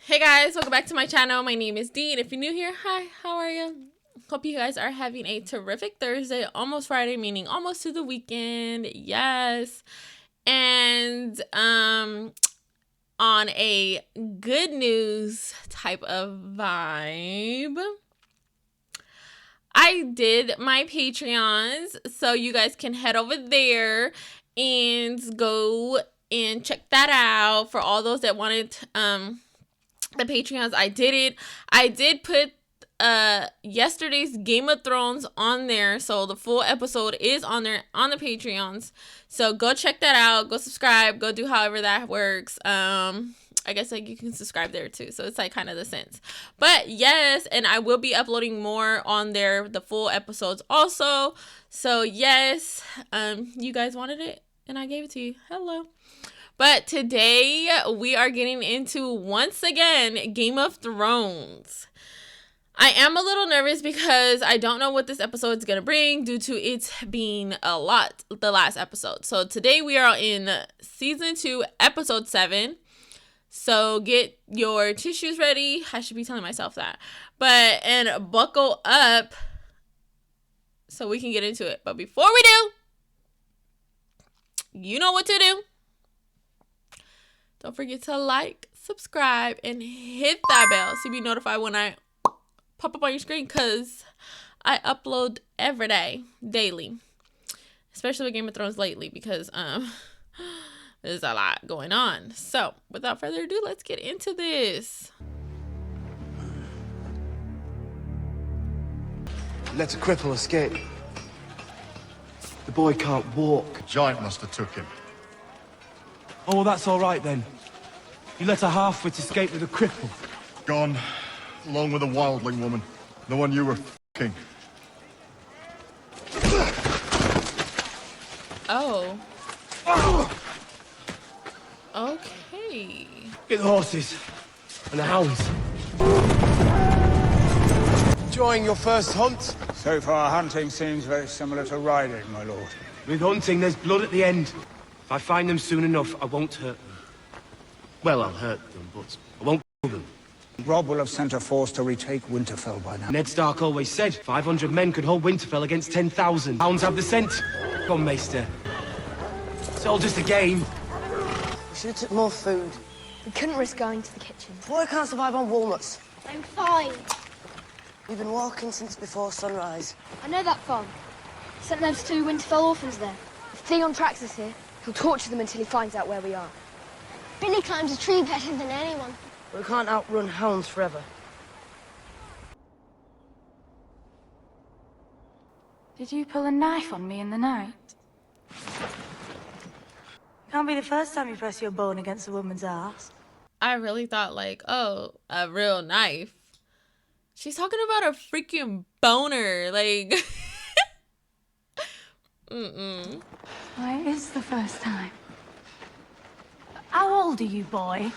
Hey guys, welcome back to my channel. My name is Dee, and if you're new here, hi, how are you? Hope you guys are having a terrific Thursday, almost Friday, meaning almost to the weekend. Yes. And on a good news type of vibe, I did my Patreons, so you guys can head over there and go and check that out. For all those that wanted the Patreons, I did it. I did put yesterday's Game of Thrones on there, so the full episode is on there on the Patreons. So go check that out, go subscribe, go do however that works. I guess like you can subscribe there too, so it's like kind of the sense. But yes, and I will be uploading more on there, the full episodes also. So yes, you guys wanted it and I gave it to you. Hello. But today we are getting into, once again, Game of Thrones. I am a little nervous because I don't know what this episode is going to bring due to it being a lot, the last episode. So today we are in season 2, episode 7. So get your tissues ready. I should be telling myself that. And buckle up so we can get into it. But before we do, you know what to do. Don't forget to like, subscribe, and hit that bell so you'll be notified when I pop up on your screen, because I upload every day, daily. Especially with Game of Thrones lately, because there's a lot going on. So, without further ado, let's get into this. Let a cripple escape. The boy can't walk. The giant must have took him. Oh, well, that's all right, then. You let a half-wit escape with a cripple. Gone, along with a wildling woman. The one you were f***ing. Oh. Okay. Get the horses. And the hounds. Enjoying your first hunt? So far, hunting seems very similar to riding, my lord. With hunting, there's blood at the end. If I find them soon enough, I won't hurt them. Well, I'll hurt them, but I won't kill them. Robb will have sent a force to retake Winterfell by now. Ned Stark always said 500 men could hold Winterfell against 10,000. Hounds have the scent. Come on, Maester. It's all just a game. We should have took more food. We couldn't risk going to the kitchen. Boy can't survive on walnuts. I'm fine. We've been walking since before sunrise. I know that farm. Sent those 2 Winterfell orphans there. If Theon tracks us here, he'll torture them until he finds out where we are. Billy climbs a tree better than anyone. We can't outrun hounds forever. Did you pull a knife on me in the night? Can't be the first time you press your bone against a woman's ass. I really thought like, oh, a real knife. She's talking about a freaking boner. Like, Why, it is the first time. How old are you, boy?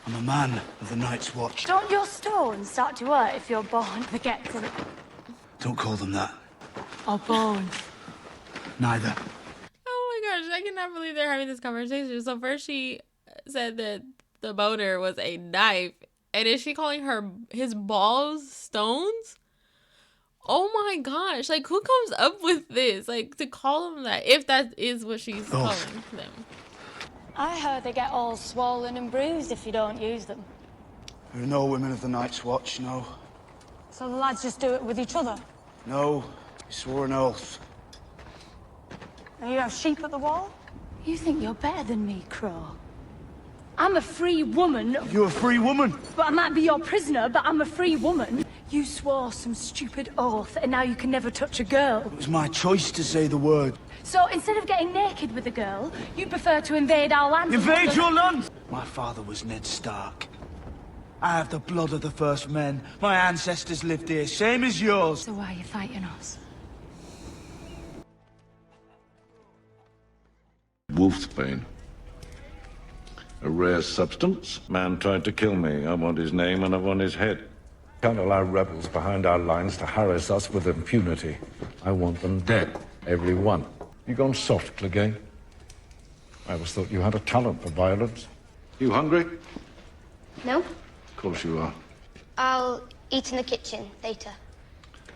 I'm a man of the Night's Watch. Don't your stones start to hurt if you're born forgetful? Don't call them that. Or born? Neither. oh my gosh, I cannot believe they're having this conversation. So first she said that the boner was a knife, and is she calling his balls stones? Oh my gosh, like who comes up with this? Like to call them that, if that is what she's calling them. I heard they get all swollen and bruised if you don't use them. There are no women of the Night's Watch, no. So the lads just do it with each other? No, we swore an oath. And you have sheep at the wall? You think you're better than me, Crow? I'm a free woman. You're a free woman. But I might be your prisoner, but I'm a free woman. You swore some stupid oath, and now you can never touch a girl. It was my choice to say the word. So instead of getting naked with a girl, you prefer to invade our land? Invade your land! My father was Ned Stark. I have the blood of the first men. My ancestors lived here, same as yours. So why are you fighting us? Wolfsbane. A rare substance. Man tried to kill me. I want his name and I want his head. Can't allow rebels behind our lines to harass us with impunity. I want them dead, every one. You gone soft, Clegane? I always thought you had a talent for violence. You hungry? No? Of course you are. I'll eat in the kitchen later.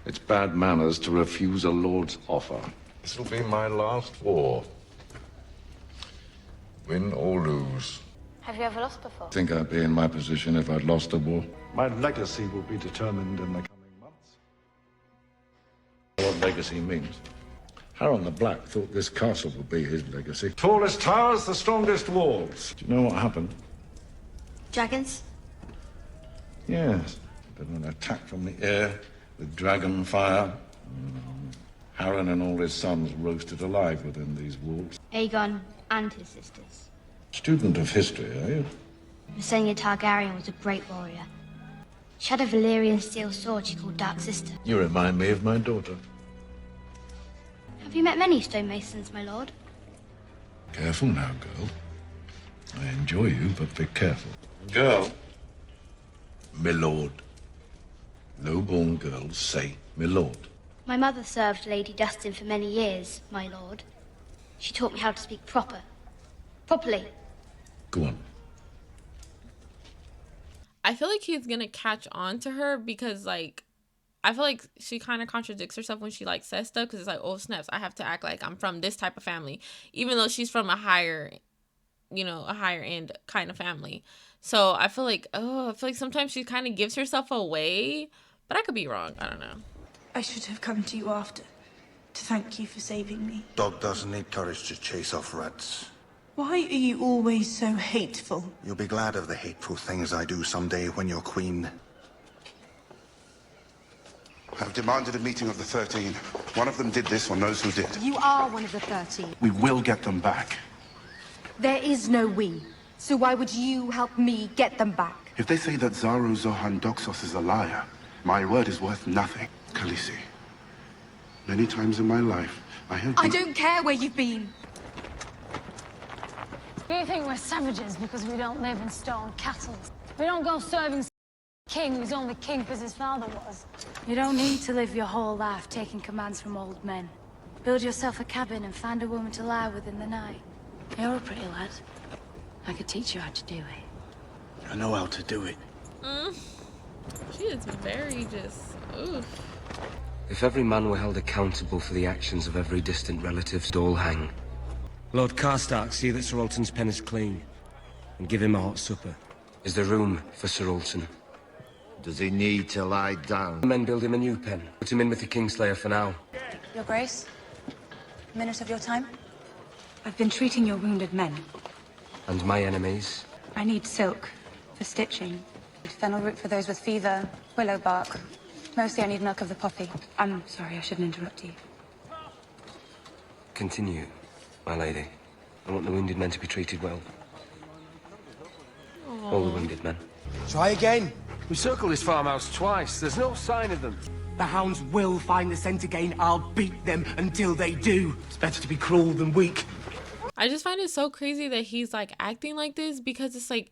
It's bad manners to refuse a lord's offer. This'll be my last war. Win or lose. Have you ever lost before? I think I'd be in my position if I'd lost a war. My legacy will be determined in the coming months. What legacy means. Harold the Black thought this castle would be his legacy. Tallest towers, the strongest walls. Do you know what happened? Dragons? Yes. But an attack from the air with dragon fire. Harren and all his sons roasted alive within these walls. Aegon and his sisters. Student of history, are you? Visenya Targaryen was a great warrior. She had a Valyrian steel sword she called Dark Sister. You remind me of my daughter. Have you met many stonemasons, my lord? Careful now, girl. I enjoy you, but be careful. Girl. My lord. Low-born girls say my lord. My mother served Lady Dustin for many years, my lord. She taught me how to speak properly. Go on. I feel like he's gonna catch on to her because, like, I feel like she kind of contradicts herself when she, like, says stuff, because it's like, oh snaps, I have to act like I'm from this type of family, even though she's from a higher end kind of family. So I feel like sometimes she kind of gives herself away, but I could be wrong. I don't know. I should have come to you after, to thank you for saving me. Dog doesn't need courage to chase off rats. Why are you always so hateful? You'll be glad of the hateful things I do someday when you're queen. I've demanded a meeting of the 13. One of them did this or knows who did. You are one of the 13. We will get them back. There is no we. So why would you help me get them back? If they say that Zaru Zohan Doxos is a liar, my word is worth nothing. Khaleesi, many times in my life, I have... I don't care where you've been. You think we're savages because we don't live in stone castles? We don't go serving king who's only king because his father was. You don't need to live your whole life taking commands from old men. Build yourself a cabin and find a woman to lie with in the night. You're a pretty lad. I could teach you how to do it. I know how to do it. She is very just, oof. If every man were held accountable for the actions of every distant relative, all hang. Lord Karstark, see that Sir Alton's pen is clean, and give him a hot supper. Is there room for Sir Alton? Does he need to lie down? The men build him a new pen. Put him in with the Kingslayer for now. Your Grace, a minute of your time? I've been treating your wounded men. And my enemies? I need silk for stitching. Fennel root for those with fever, willow bark. Mostly I need milk of the poppy. I'm sorry, I shouldn't interrupt you. Continue, my lady. I want the wounded men to be treated well. All the wounded men. Try again. We circled this farmhouse twice. There's no sign of them. The hounds will find the scent again. I'll beat them until they do. It's better to be cruel than weak. I just find it so crazy that he's, like, acting like this, because it's like,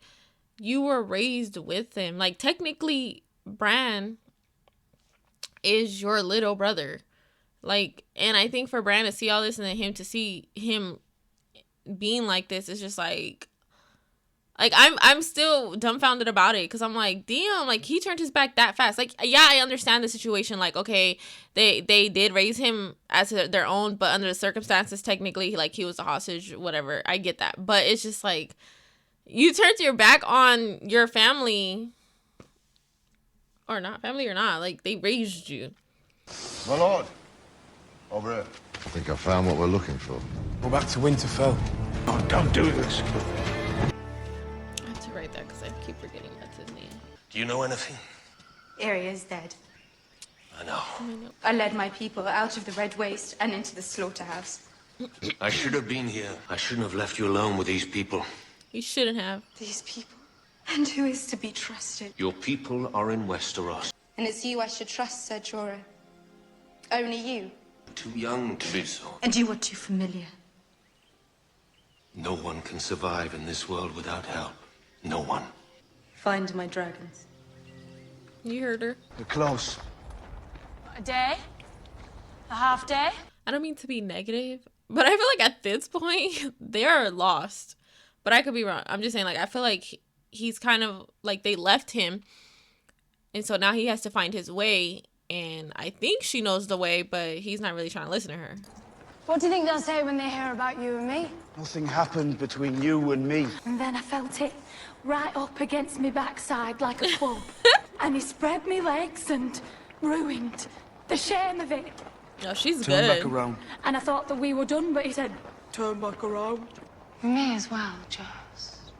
you were raised with him. Like, technically, Bran is your little brother. Like, and I think for Bran to see all this and then him to see him being like this is just like I'm still dumbfounded about it, because I'm like, damn, like, he turned his back that fast. Like, yeah, I understand the situation. Like, okay, they did raise him as their own, but under the circumstances, technically, like, he was a hostage, whatever. I get that. But it's just like, you turned your back on your family, or not, like, they raised you. My lord, over here. I think I found what we're looking for. Go back to Winterfell. Oh, don't do this. I have to write that because I keep forgetting that's his name. Do you know anything? Arya is dead. I know. I led my people out of the Red Waste and into the slaughterhouse. I should have been here. I shouldn't have left you alone with these people. You shouldn't have. These people? And who is to be trusted? Your people are in Westeros. And it's you I should trust, Ser Jorah. Only you. Too young to be so. And you are too familiar. No one can survive in this world without help. No one. Find my dragons. You heard her. They're close. A day? A half day? I don't mean to be negative, but I feel like at this point, they're lost. But I could be wrong. I'm just saying, like, I feel like he's kind of like they left him. And so now he has to find his way. And I think she knows the way, but he's not really trying to listen to her. What do you think they'll say when they hear about you and me? Nothing happened between you and me. And then I felt it right up against me backside like a club. And he spread me legs and ruined. The shame of it. No, she's Turn good. back around. And I thought that we were done, but he said, turn back around. Me as well, just.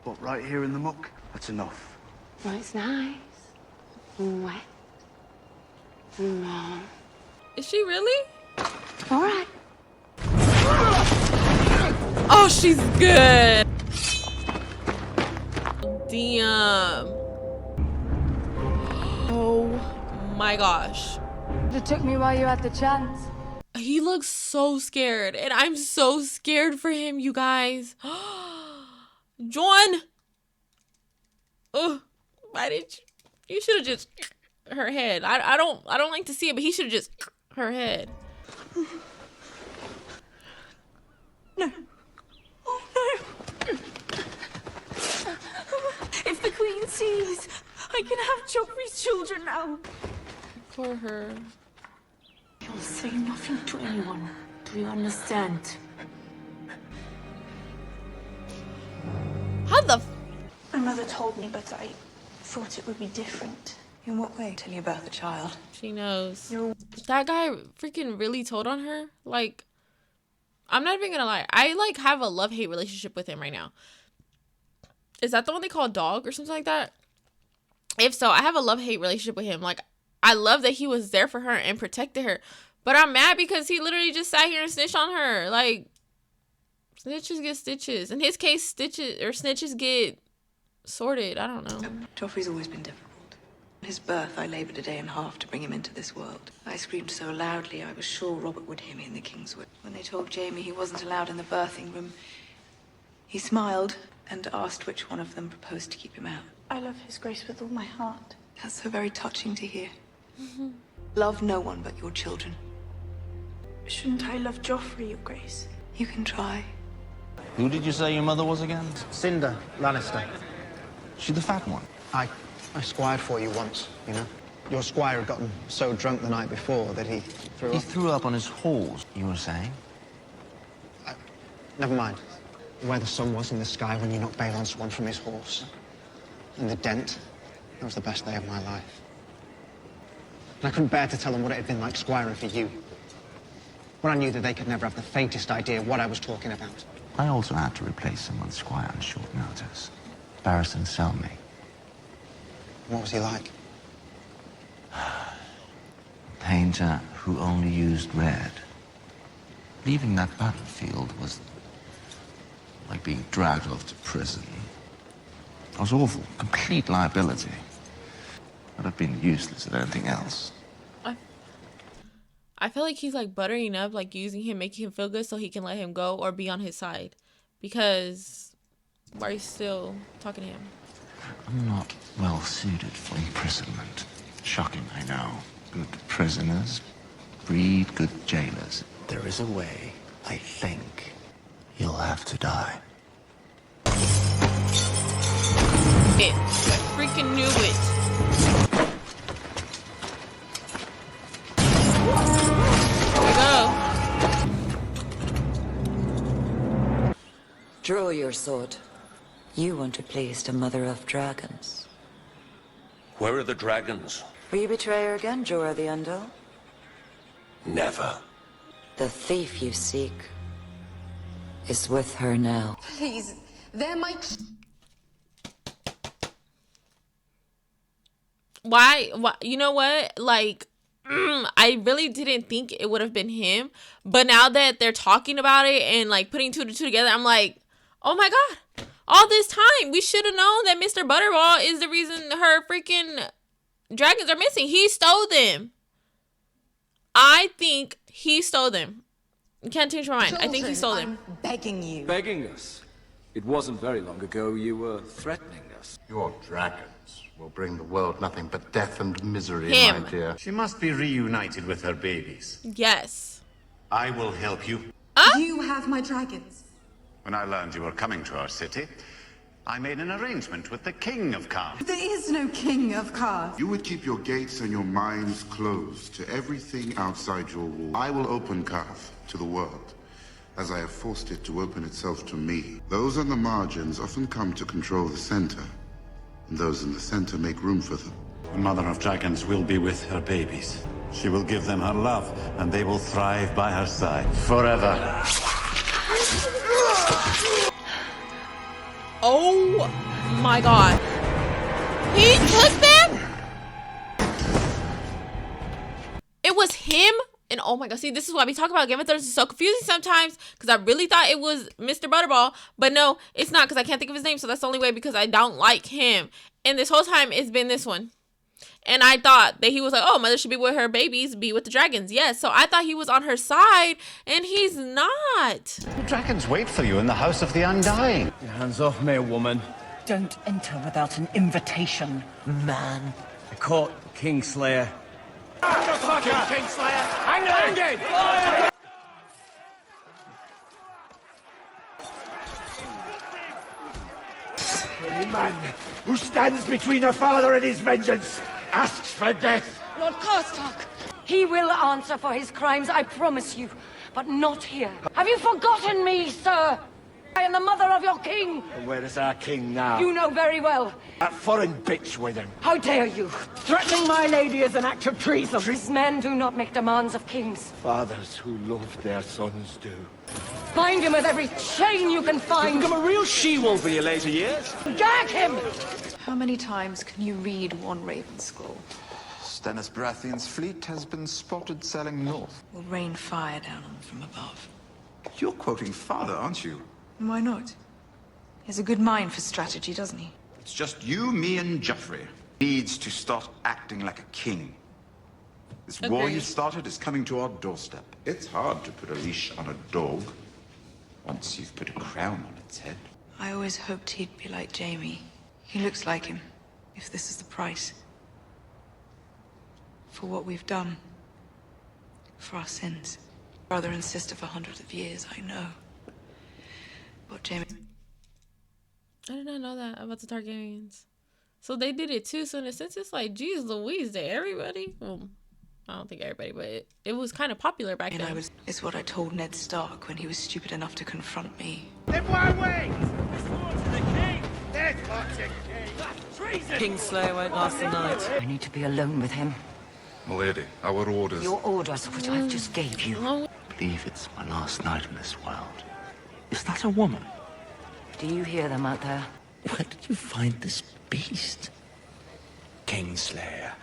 But right here in the muck, that's enough. Well, it's nice. And wet. And warm. Is she really? All right. Oh, she's good. Damn. Oh my gosh. You took me while you had the chance. He looks so scared, and I'm so scared for him, you guys. John. Oh, why did you should have just her head. I don't like to see it, but he should have just her head. No. Oh, no. If the Queen sees, I can have Joffrey's children now. For her. You'll say nothing to anyone. Do you understand? How the My mother told me, but I thought it would be different. In what way? Till you birth a child. She knows. That guy freaking really told on her. Like, I'm not even gonna lie. I like have a love-hate relationship with him right now. Is that the one they call dog or something like that? If so, I have a love-hate relationship with him. Like, I love that he was there for her and protected her. But I'm mad because he literally just sat here and snitched on her. Like, snitches get stitches. In his case, stitches or snitches get sorted. I don't know. Joffrey's always been difficult. At his birth, I laboured a day and a half to bring him into this world. I screamed so loudly, I was sure Robert would hear me in the Kingswood. When they told Jaime he wasn't allowed in the birthing room, he smiled and asked which one of them proposed to keep him out. I love his grace with all my heart. That's so very touching to hear. Love no one but your children. Shouldn't I love Joffrey, your grace? You can try. Who did you say your mother was again? Cinder Lannister. She the fat one? I squired for you once, you know. Your squire had gotten so drunk the night before that he threw He up. threw up on his horse, you were saying? Never mind. Where the sun was in the sky when you knocked Balon Swan from his horse. And the dent. That was the best day of my life. And I couldn't bear to tell them what it had been like squiring for you. When I knew that they could never have the faintest idea what I was talking about. I also had to replace someone's squire on short notice. Barristan Selmy. What was he like? Painter who only used red. Leaving that battlefield was like being dragged off to prison. It was awful, complete liability. I'd have been useless at anything else. I feel like he's like buttering up, like using him, making him feel good so he can let him go or be on his side. Because why are you still talking to him? I'm not well suited for imprisonment. Shocking, I know. Good prisoners breed good jailers. There is a way, I think. You'll have to die. I freaking knew it. Draw your sword. You want to please the mother of dragons. Where are the dragons? Will you betray her again, Jorah the Undel? Never. The thief you seek is with her now. Please, they're my... Why? You know what? Like, I really didn't think it would have been him. But now that they're talking about it and like putting two to two together, I'm like, oh my God. All this time, we should have known that Mr. Butterball is the reason her freaking dragons are missing. He stole them. I think he stole them. You can't change my mind. I think he stole them. I'm begging you. Begging us? It wasn't very long ago you were threatening us. Your dragons will bring the world nothing but death and misery, Him. my dear. She must be reunited with her babies. Yes. I will help you. You have my dragons. When I learned you were coming to our city, I made an arrangement with the king of Kars. There is no king of Kars. You would keep your gates and your minds closed to everything outside your wall. I will open Kars to the world, as I have forced it to open itself to me. Those on the margins often come to control the center, and those in the center make room for them. The mother of dragons will be with her babies. She will give them her love, and they will thrive by her side forever. Oh my god. He took them? It was him? And oh my god, see, this is why we talk about Game of Thrones is so confusing sometimes, because I really thought it was Mr. Butterball, but no, it's not, because I can't think of his name, so that's the only way, because I don't like him. And this whole time, it's been this one. And I thought that he was like, oh, mother should be with her babies, be with the dragons. Yes, so I thought he was on her side, and he's not. The dragons wait for you in the House of the Undying. Your hands off me, woman. Don't enter without an invitation, man. I caught Kingslayer. Kingslayer! Hang on! Any man who stands between a father and his vengeance asks for death. Lord Karstark, he will answer for his crimes, I promise you, but not here. Have you forgotten me, sir? I am the mother of your king. And where is our king now? You know very well. That foreign bitch with him. How dare you? Threatening my lady is an act of treason. These men do not make demands of kings. Fathers who love their sons do. Bind him with every chain you can find. Become a real she-wolf in your later years. Gag him! How many times can you read one Raven scroll? Stennis Baratheon's fleet has been spotted sailing north. We'll rain fire down on them from above. You're quoting father, aren't you? Why not? He has a good mind for strategy, doesn't he? It's just you, me, and Joffrey. Needs to start acting like a king. This war Agreed. you started is coming to our doorstep. It's hard to put a leash on a dog once you've put a crown on its head. I always hoped he'd be like Jaime. He looks like him, if this is the price. For what we've done. For our sins. Brother and sister for hundreds of years, I know. But Jaime... I did not know that about the Targaryens. So they did it too. So in a sense, it's like, geez Louise, to everybody. Well, I don't think everybody, but it was kind of popular back then. It's what I told Ned Stark when he was stupid enough to confront me. Everyone wait! Restore to the king! There's watching king! Treason! Kingslayer won't last the night. I need to be alone with him. Milady, our orders. Your orders, which I've just gave you. I believe it's my last night in this world. Is that a woman? Do you hear them out there? Where did you find this beast? Kingslayer.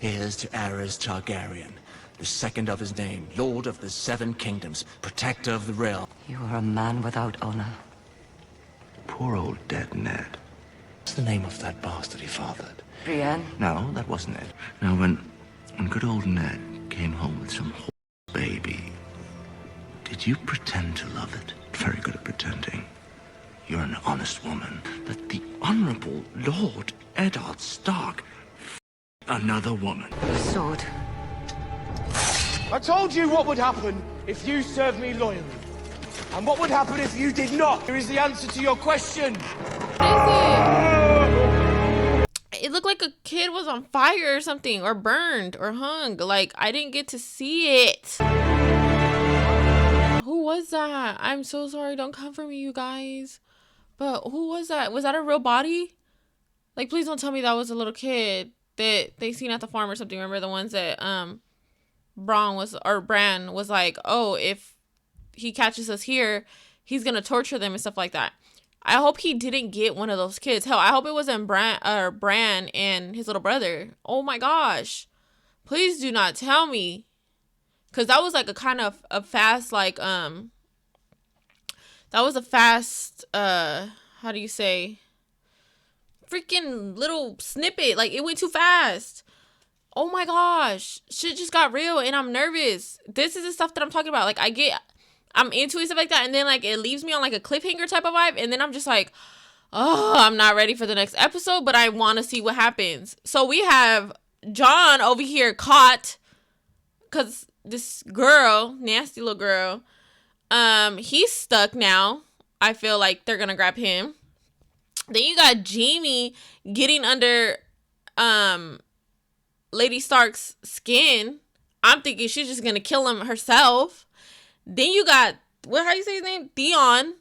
Heirs to Aerys Targaryen, the second of his name, Lord of the Seven Kingdoms, protector of the realm. You are a man without honor. Poor old dead Ned. What's the name of that bastard he fathered? Brienne? No, that wasn't it. Now, when good old Ned came home with some baby, did you pretend to love it? Very good at pretending. You're an honest woman. But the Honorable Lord Eddard Stark another woman. Sword. I told you what would happen if you served me loyally. And what would happen if you did not? Here is the answer to your question. It looked like a kid was on fire or something, or burned, or hung. Like, I didn't get to see it. Who was that? I'm so sorry. Don't come for me, you guys. But who was that? Was that a real body? Like, please don't tell me that was a little kid that they seen at the farm or something. Remember the ones that Bran was like, oh, if he catches us here, he's gonna torture them and stuff like that. I hope he didn't get one of those kids. Hell, I hope it wasn't Bran and his little brother. Oh my gosh. Please do not tell me. Cause that was like a kind of a fast, like, that was a fast, how do you say, freaking little snippet. Like, it went too fast. Oh my gosh. Shit just got real and I'm nervous. This is the stuff that I'm talking about. Like, I'm into it, stuff like that. And then, like, it leaves me on, like, a cliffhanger type of vibe. And then I'm just like, oh, I'm not ready for the next episode, but I want to see what happens. So we have Jon over here caught because this girl, nasty little girl, he's stuck now. I feel like they're going to grab him. Then you got Jaime getting under Lady Stark's skin. I'm thinking she's just gonna kill him herself. Then you got, how you say his name? Theon.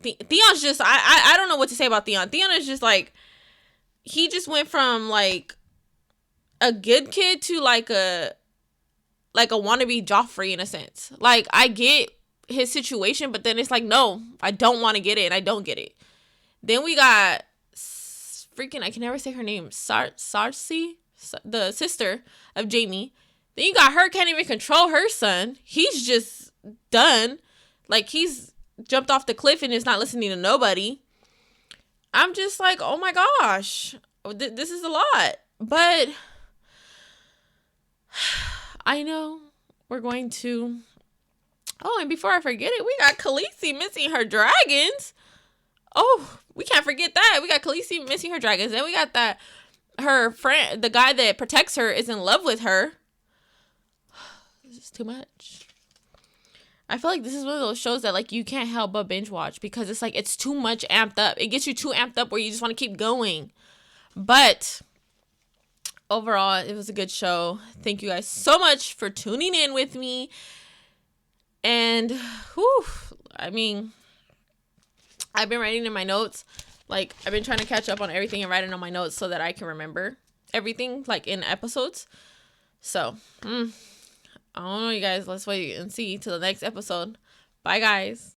Theon's just, I don't know what to say about Theon. Theon is just like, he just went from like a good kid to like a wannabe Joffrey in a sense. Like, I get his situation, but then it's like, no, I don't want to get it, and I don't get it. Then we got freaking, I can never say her name, Cersei, the sister of Jaime. Then you got her, can't even control her son. He's just done. Like, he's jumped off the cliff and is not listening to nobody. I'm just like, oh my gosh, this is a lot. But I know we're going to... Oh, and before I forget it, we got Khaleesi missing her dragons. Oh, we can't forget that. We got Khaleesi missing her dragons. Then we got that her friend, the guy that protects her, is in love with her. This is too much. I feel like this is one of those shows that like you can't help but binge watch because it's like it's too much amped up. It gets you too amped up where you just want to keep going. But overall, it was a good show. Thank you guys so much for tuning in with me. And whew, I mean, I've been writing in my notes. Like, I've been trying to catch up on everything and writing on my notes so that I can remember everything, like, in episodes. So, I don't know, you guys. Let's wait and see till the next episode. Bye, guys.